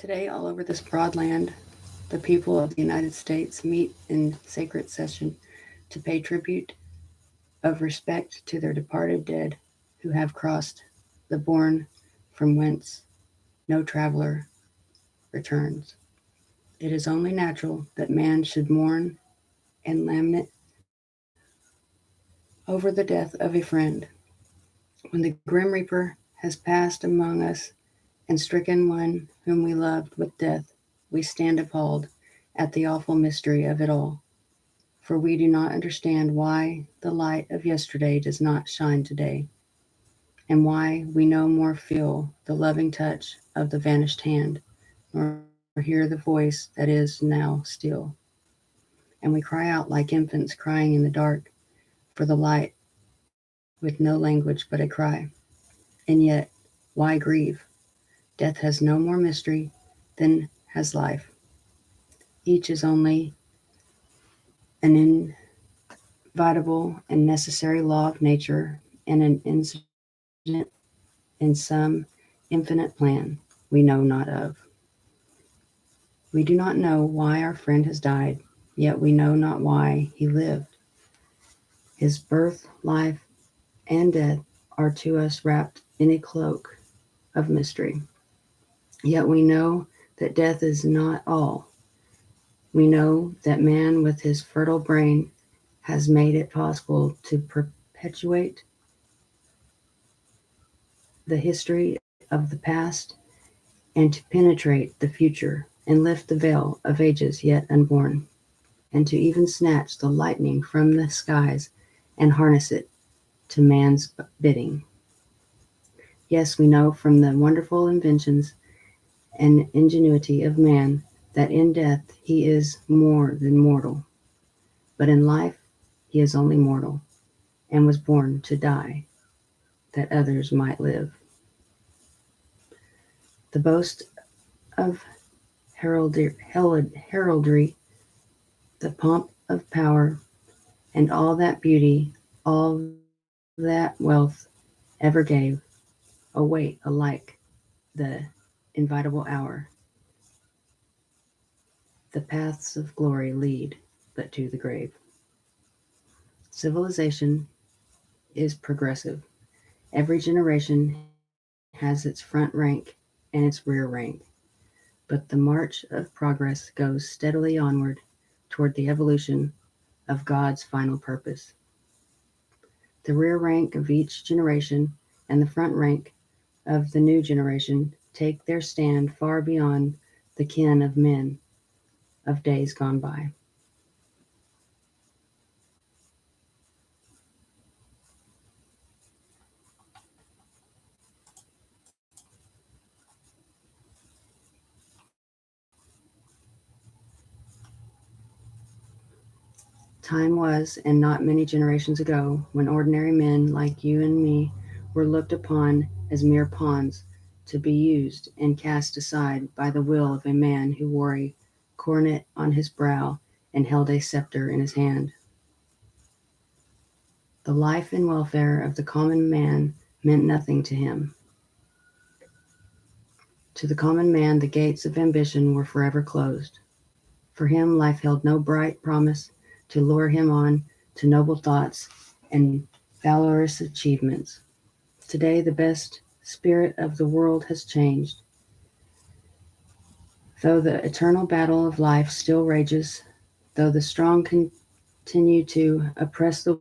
Today, all over this broad land, the people of the United States meet in sacred session to pay tribute of respect to their departed dead who have crossed the bourne from whence no traveler returns. It is only natural that man should mourn and lament over the death of a friend. When the grim reaper has passed among us and stricken one whom we loved with death, we stand appalled at the awful mystery of it all. For we do not understand why the light of yesterday does not shine today, and why we no more feel the loving touch of the vanished hand, nor hear the voice that is now still. And we cry out like infants crying in the dark for the light with no language but a cry. And yet, why grieve? Death has no more mystery than has life. Each is only an inevitable and necessary law of nature and an incident in some infinite plan we know not of. We do not know why our friend has died, yet we know not why he lived. His birth, life, and death are to us wrapped in a cloak of mystery. Yet we know that death is not all. We know that man, with his fertile brain, has made it possible to perpetuate the history of the past and to penetrate the future and lift the veil of ages yet unborn, and to even snatch the lightning from the skies and harness it to man's bidding. Yes, we know from the wonderful inventions and ingenuity of man that in death he is more than mortal, but in life he is only mortal and was born to die that others might live. The boast of heraldry, the pomp of power, and all that beauty, all that wealth ever gave, await alike the inevitable hour. The paths of glory lead but to the grave. Civilization is progressive. Every generation has its front rank and its rear rank, but the march of progress goes steadily onward toward the evolution of God's final purpose. The rear rank of each generation and the front rank of the new generation take their stand far beyond the ken of men of days gone by. Time was, and not many generations ago, when ordinary men like you and me were looked upon as mere pawns to be used and cast aside by the will of a man who wore a coronet on his brow and held a scepter in his hand. The life and welfare of the common man meant nothing to him. To the common man, the gates of ambition were forever closed. For him, life held no bright promise to lure him on to noble thoughts and valorous achievements. Today, the best spirit of the world has changed. Though the eternal battle of life still rages, though the strong continue to oppress the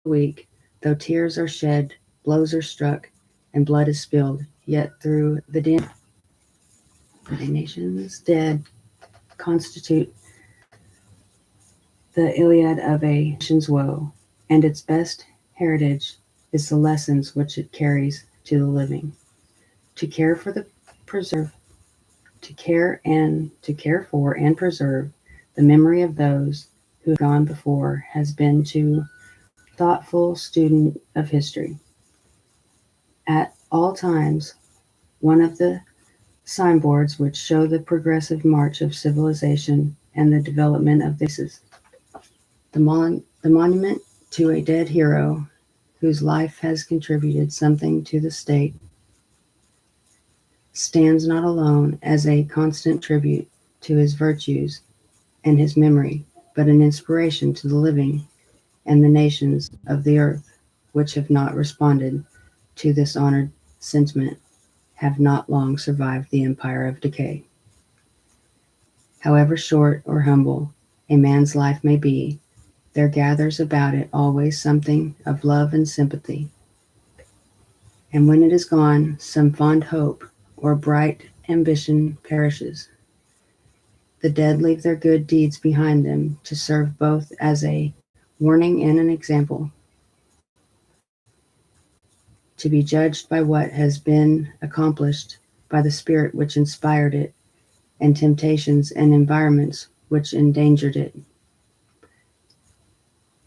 weak, though tears are shed, blows are struck, and blood is spilled, yet through the din of a nation's dead constitute the Iliad of a nation's woe, and its best heritage is the lessons which it carries to the living. To care for the preserve, to care for and preserve the memory of those who have gone before has been to thoughtful student of history. At all times, one of the signboards which show the progressive march of civilization and the development of the races. The monument to a dead hero whose life has contributed something to the state stands not alone as a constant tribute to his virtues and his memory, but an inspiration to the living and the nations of the earth, which have not responded to this honored sentiment, have not long survived the empire of decay. However short or humble a man's life may be, there gathers about it always something of love and sympathy, and when it is gone, some fond hope or bright ambition perishes. The dead leave their good deeds behind them to serve both as a warning and an example, to be judged by what has been accomplished by the spirit which inspired it, and temptations and environments which endangered it.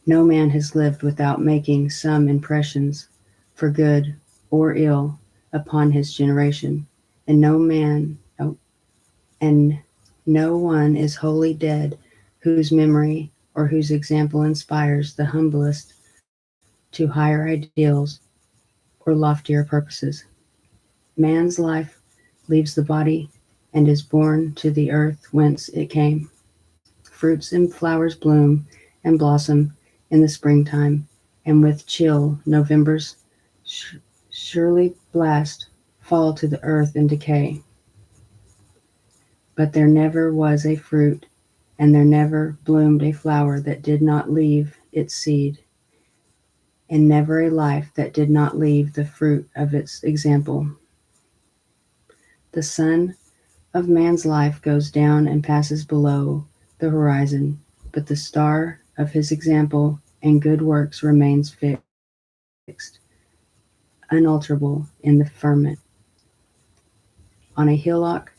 No man has lived without making some impressions, for good or ill, upon his generation, and and no one is wholly dead whose memory or whose example inspires the humblest to higher ideals or loftier purposes. Man's life leaves the body and is borne to the earth whence it came. Fruits and flowers bloom and blossom in the springtime, and with chill November's surely blast fall to the earth in decay. But there never was a fruit, and there never bloomed a flower that did not leave its seed, and never a life that did not leave the fruit of its example. The sun of man's life goes down and passes below the horizon, but the star of his example and good works remains fixed, unalterable in the firmament. On a hillock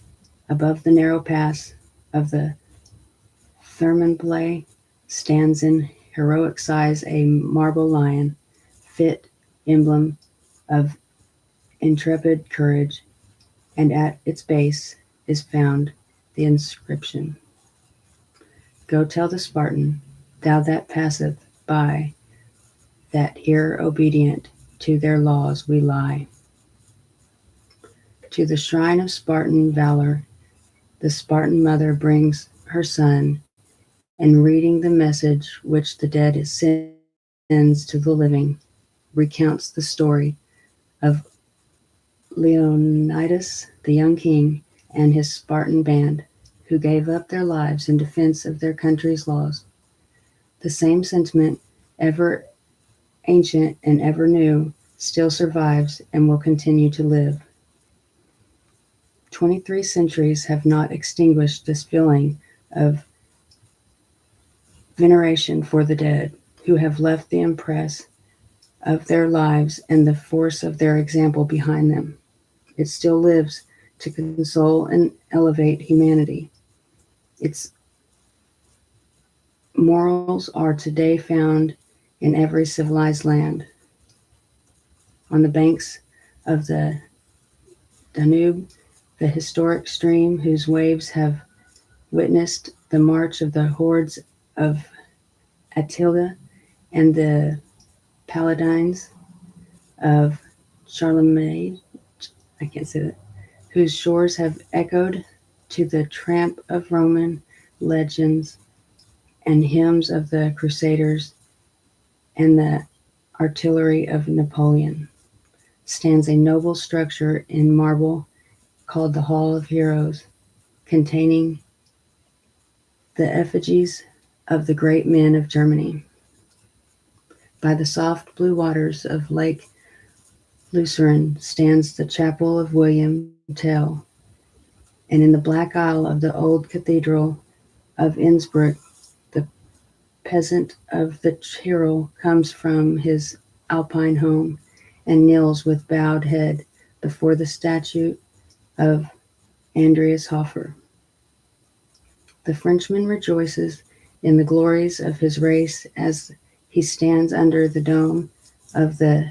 above the narrow pass of the Thermopylae stands in heroic size a marble lion, fit emblem of intrepid courage, and at its base is found the inscription, "Go tell the Spartan, thou that passeth by, that here obedient to their laws we lie." To the shrine of Spartan valor, the Spartan mother brings her son, and reading the message which the dead sends to the living, recounts the story of Leonidas, the young king, and his Spartan band, who gave up their lives in defense of their country's laws. The same sentiment, ever ancient and ever new, still survives and will continue to live. 23 centuries have not extinguished this feeling of veneration for the dead, who have left the impress of their lives and the force of their example behind them. It still lives to console and elevate humanity. Its morals are today found in every civilized land. On the banks of the Danube, the historic stream whose waves have witnessed the march of the hordes of Attila and the paladins of Charlemagne, I can't say that, whose shores have echoed to the tramp of Roman legends and hymns of the Crusaders and the artillery of Napoleon, stands a noble structure in marble called the Hall of Heroes, containing the effigies of the great men of Germany. By the soft blue waters of Lake Lucerne stands the chapel of William Tell, and in the black aisle of the old cathedral of Innsbruck, the peasant of the Tyrol comes from his Alpine home and kneels with bowed head before the statue of Andreas Hofer. The Frenchman rejoices in the glories of his race as he stands under the dome of the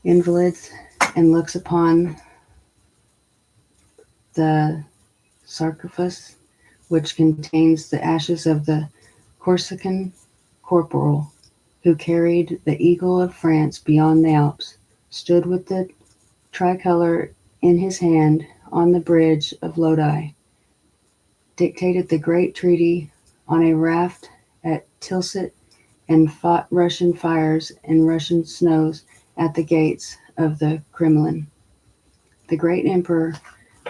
Invalids and looks upon the sarcophagus which contains the ashes of the Corsican corporal who carried the eagle of France beyond the Alps, stood with the tricolor in his hand on the bridge of Lodi, dictated the great treaty on a raft at Tilsit, and fought Russian fires and Russian snows at the gates of the Kremlin. The great emperor,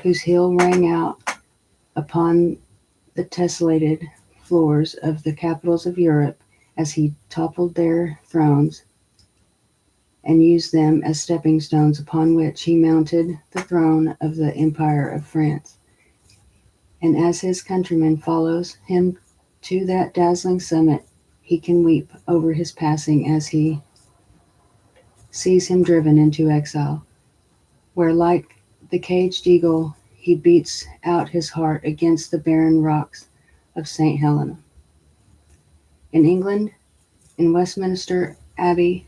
whose heel rang out upon the tessellated floors of the capitals of Europe as he toppled their thrones and used them as stepping stones upon which he mounted the throne of the Empire of France. And as his countryman follows him to that dazzling summit, he can weep over his passing as he sees him driven into exile, where like the caged eagle he beats out his heart against the barren rocks of St. Helena. In England, in Westminster Abbey,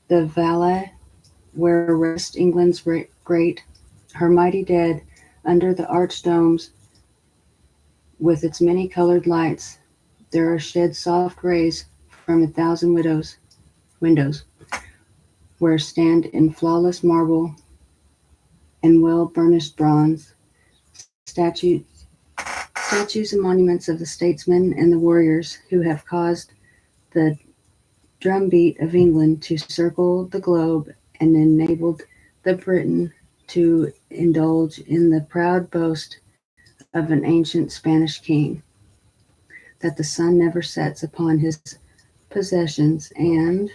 the Valais, where rests England's great, her mighty dead, under the arched domes with its many-colored lights, there are shed soft rays from 1,000 windows, where stand in flawless marble and well-burnished bronze statues and monuments of the statesmen and the warriors who have caused the drumbeat of England to circle the globe and enabled the Briton to indulge in the proud boast of an ancient Spanish king, that the sun never sets upon his possessions, and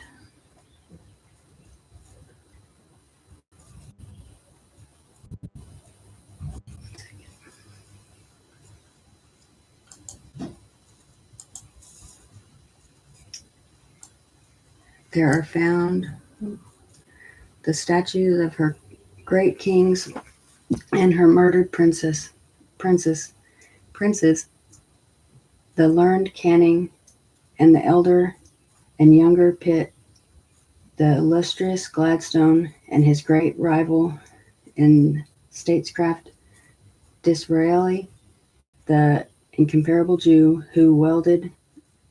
there are found the statues of her great kings and her murdered princes, the learned Canning and the elder and younger Pitt, the illustrious Gladstone and his great rival in statecraft, Disraeli, the incomparable Jew who welded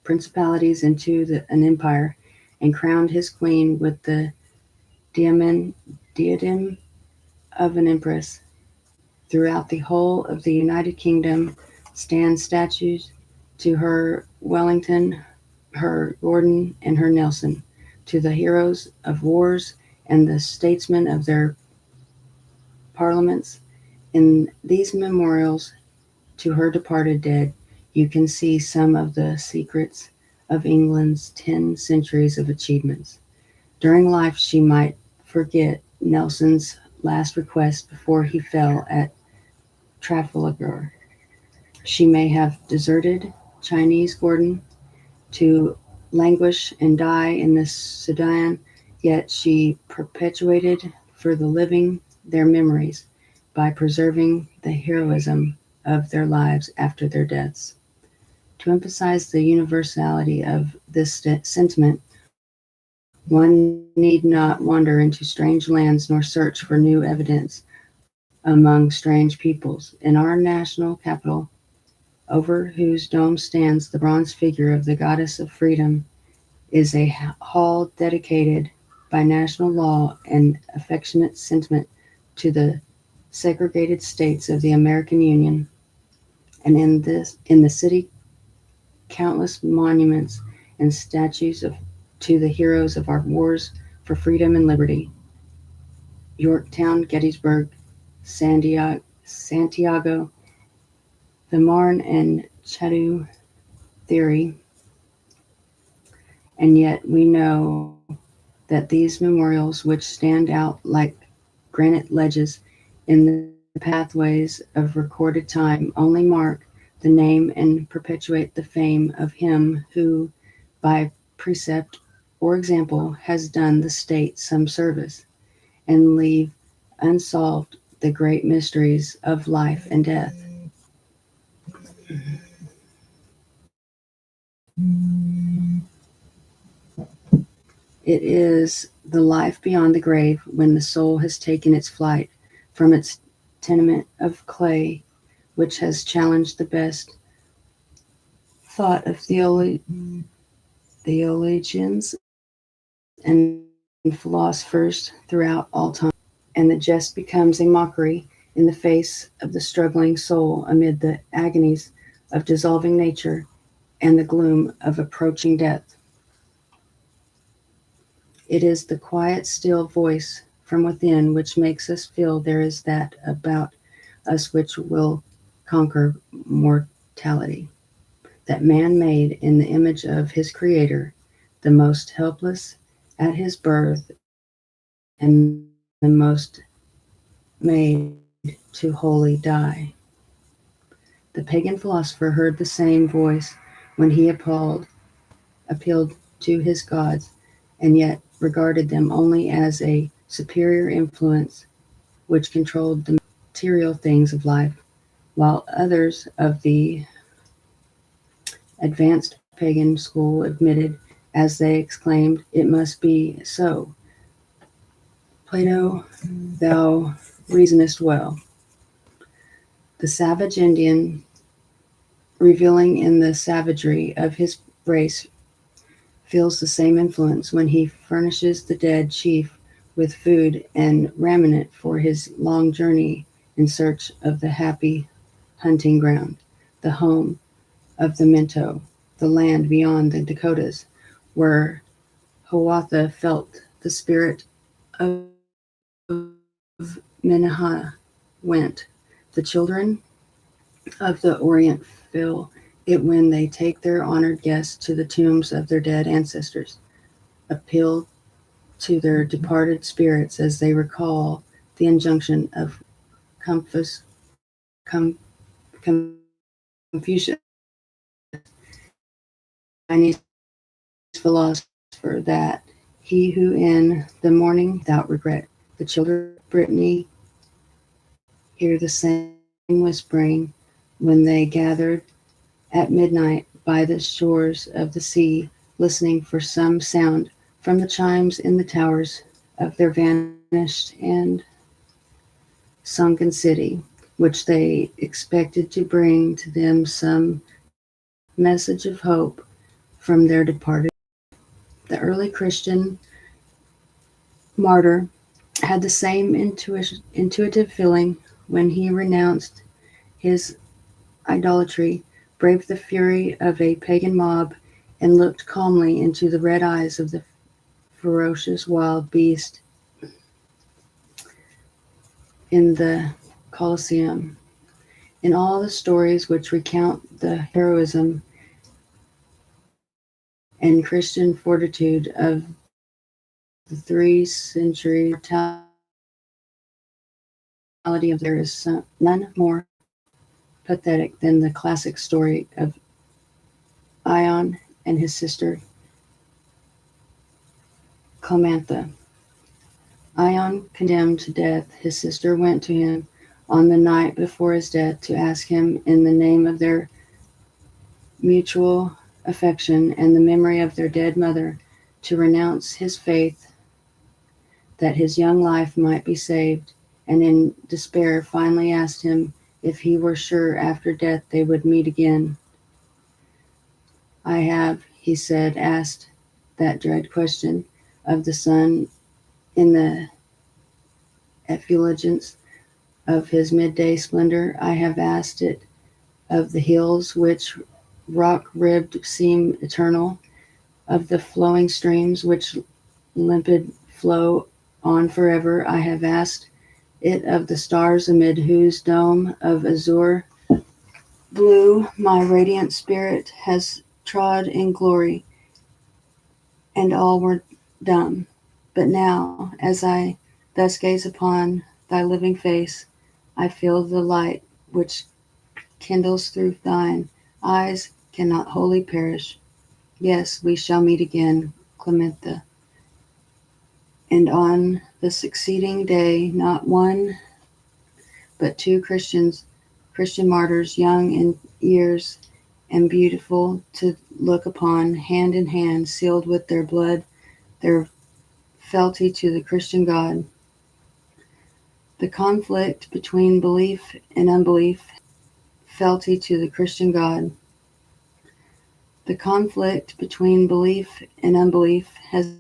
principalities into an empire and crowned his queen with the diadem of an empress. Throughout the whole of the United Kingdom stand statues to her Wellington, her Gordon, and her Nelson, to the heroes of wars and the statesmen of their parliaments. In these memorials to her departed dead, you can see some of the secrets of England's 10 centuries of achievements. During life, she might forget Nelson's last request before he fell at Trafalgar. She may have deserted Chinese Gordon to languish and die in the Sudan, yet she perpetuated for the living their memories by preserving the heroism of their lives after their deaths. To emphasize the universality of this sentiment, one need not wander into strange lands nor search for new evidence among strange peoples. In our national capital, over whose dome stands the bronze figure of the goddess of freedom, is a hall dedicated by national law and affectionate sentiment to the segregated states of the American Union. And in the city, countless monuments and statues to the heroes of our wars for freedom and liberty. Yorktown, Gettysburg, Santiago, the Marne and Chateau Thierry. And yet we know that these memorials, which stand out like granite ledges in the pathways of recorded time, only mark the name and perpetuate the fame of him who, by precept or example, has done the state some service, and leave unsolved the great mysteries of life and death. It is the life beyond the grave, when the soul has taken its flight from its tenement of clay, which has challenged the best thought of theologians and philosophers throughout all time. and the jest becomes a mockery in the face of the struggling soul amid the agonies of dissolving nature and the gloom of approaching death. It is the quiet, still voice from within which makes us feel there is that about us which will conquer mortality. That man made in the image of his Creator, the most helpless at his birth and the most made to wholly die. The pagan philosopher heard the same voice when he appealed to his gods, and yet regarded them only as a superior influence which controlled the material things of life, while others of the advanced pagan school admitted, as they exclaimed, "It must be so. Plato, thou reasonest well." The savage Indian, reveling in the savagery of his race, feels the same influence when he furnishes the dead chief with food and raiment for his long journey in search of the happy hunting ground, the home of the Minto, the land beyond the Dakotas, where Hiawatha felt the spirit of Minnehaha went. The children of the Orient feel it when they take their honored guests to the tombs of their dead ancestors, appeal to their departed spirits as they recall the injunction of Confucius, Chinese philosopher, that he who in the morning without regret, the children of Brittany hear the same whispering when they gathered at midnight by the shores of the sea, listening for some sound from the chimes in the towers of their vanished and sunken city, which they expected to bring to them some message of hope from their departed. The early Christian martyr had the same intuitive feeling when he renounced his idolatry, braved the fury of a pagan mob, and looked calmly into the red eyes of the ferocious wild beast in the Colosseum. In all the stories which recount the heroism and Christian fortitude of the 3 centuries, mortality of there is none more pathetic than the classic story of Ion and his sister Clemantha. Ion, condemned to death, his sister went to him on the night before his death to ask him, in the name of their mutual affection and the memory of their dead mother, to renounce his faith that his young life might be saved, and in despair finally asked him if he were sure after death they would meet again. "I have," he said, "asked that dread question of the sun in the effulgence of his midday splendor. I have asked it of the hills which rock-ribbed seem eternal, of the flowing streams which limpid flow on forever. I have asked it of the stars amid whose dome of azure blue my radiant spirit has trod in glory, and all were dumb. But now, as I thus gaze upon thy living face, I feel the light which kindles through thine eyes cannot wholly perish. Yes, we shall meet again, Clemantha. And on the succeeding day, not one but two Christian martyrs, young in years and beautiful to look upon, hand in hand, sealed with their blood, their fealty to the Christian God. The conflict between belief and unbelief, fealty to the Christian God. The conflict between belief and unbelief has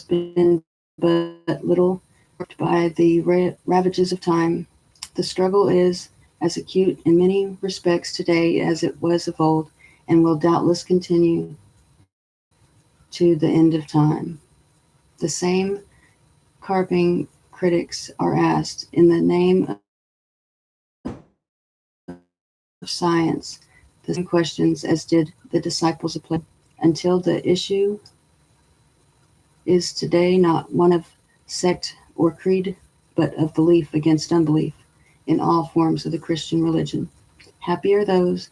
been but little or none by the ravages of time. The struggle is as acute in many respects today as it was of old, and will doubtless continue to the end of time. The same carping critics are asked, in the name of science, the same questions as did the disciples of Plato, until the issue is today not one of sect or creed, but of belief against unbelief in all forms of the Christian religion. Happy are those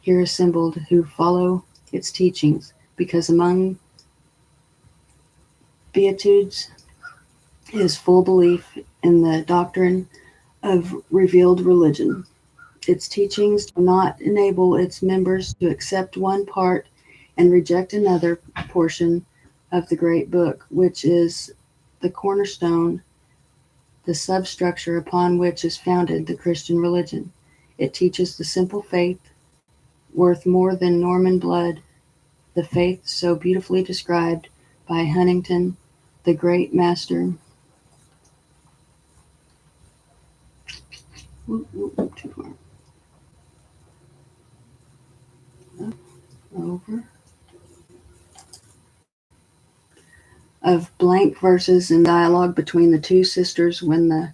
here assembled who follow its teachings, because among beatitudes is full belief in the doctrine of revealed religion. Its teachings do not enable its members to accept one part and reject another portion of the great book, which is the cornerstone, the substructure upon which is founded the Christian religion. It teaches the simple faith, worth more than Norman blood, the faith so beautifully described by Huntington, the great master. Too far. Over. Of blank verses in dialogue between the two sisters when the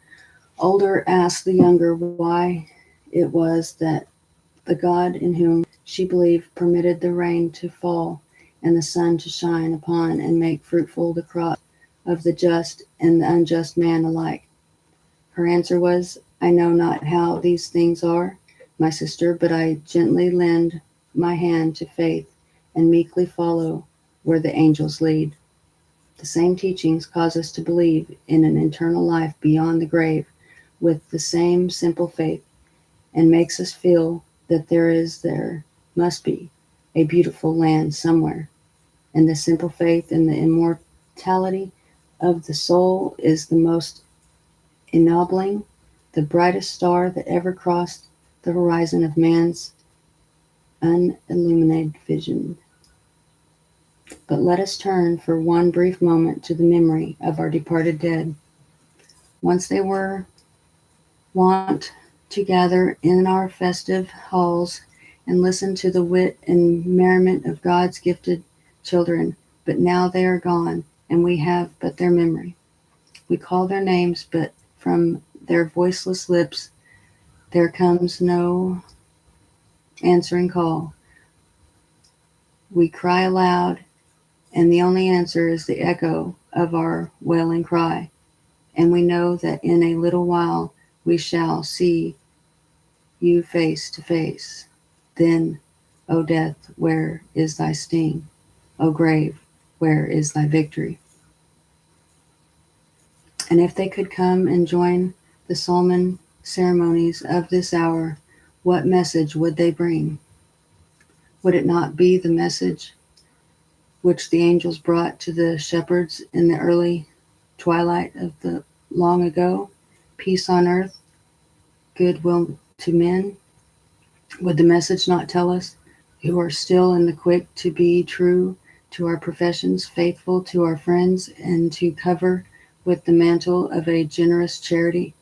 older asked the younger why it was that the God in whom she believed permitted the rain to fall and the sun to shine upon and make fruitful the crop of the just and the unjust man alike. Her answer was, I know not how these things are, my sister, but I gently lend my hand to faith and meekly follow where the angels lead. The same teachings cause us to believe in an eternal life beyond the grave with the same simple faith, and makes us feel that there must be a beautiful land somewhere. And the simple faith in the immortality of the soul is the most ennobling, the brightest star that ever crossed the horizon of man's unilluminated vision. But let us turn for one brief moment to the memory of our departed dead. Once they were wont to gather in our festive halls and listen to the wit and merriment of God's gifted children, but now they are gone, and we have but their memory. We call their names, but from their voiceless lips there comes no answering call. We cry aloud, and the only answer is the echo of our wailing cry. And we know that in a little while we shall see you face to face. Then, O death, where is thy sting? O grave, where is thy victory? And if they could come and join the solemn ceremonies of this hour, what message would they bring? Would it not be the message which the angels brought to the shepherds in the early twilight of the long ago? Peace on earth, goodwill to men. Would the message not tell us, who are still in the quick, to be true to our professions, faithful to our friends, and to cover with the mantle of a generous charity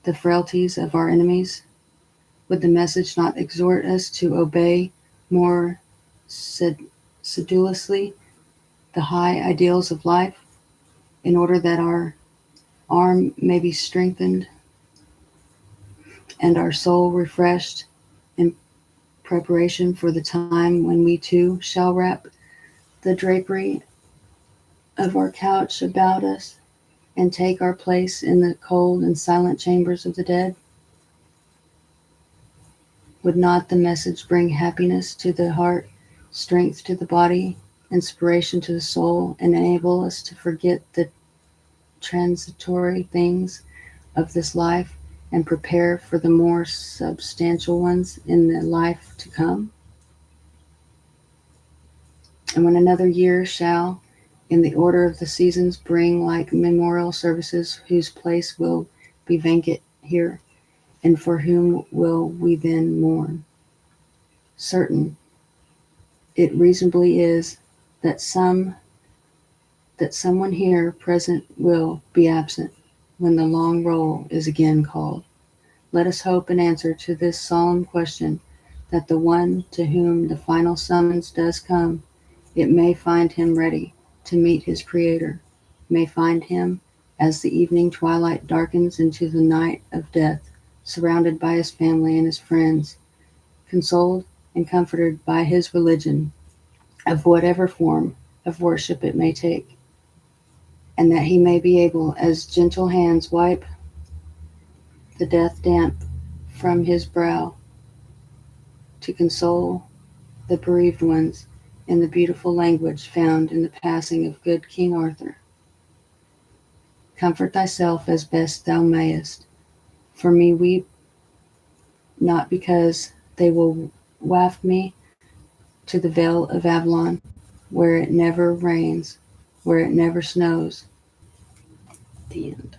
the frailties of our enemies? Would the message not exhort us to obey more sedulously the high ideals of life, in order that our arm may be strengthened and our soul refreshed in preparation for the time when we too shall wrap the drapery of our couch about us and take our place in the cold and silent chambers of the dead? Would not the message bring happiness to the heart, strength to the body, inspiration to the soul, and enable us to forget the transitory things of this life and prepare for the more substantial ones in the life to come? And when another year shall, in the order of the seasons, bring like memorial services, whose place will be vacant here, and for whom will we then mourn? Certain it reasonably is that some that someone here present will be absent when the long roll is again called. Let us hope in answer to this solemn question that the one to whom the final summons does come, it may find him ready to meet his Creator, may find him as the evening twilight darkens into the night of death, surrounded by his family and his friends, consoled and comforted by his religion of whatever form of worship it may take, and that he may be able, as gentle hands wipe the death damp from his brow, to console the bereaved ones in the beautiful language found in the passing of good King Arthur. Comfort thyself as best thou mayest. For me weep, not because they will waft me to the vale of Avalon, where it never rains, where it never snows. The end.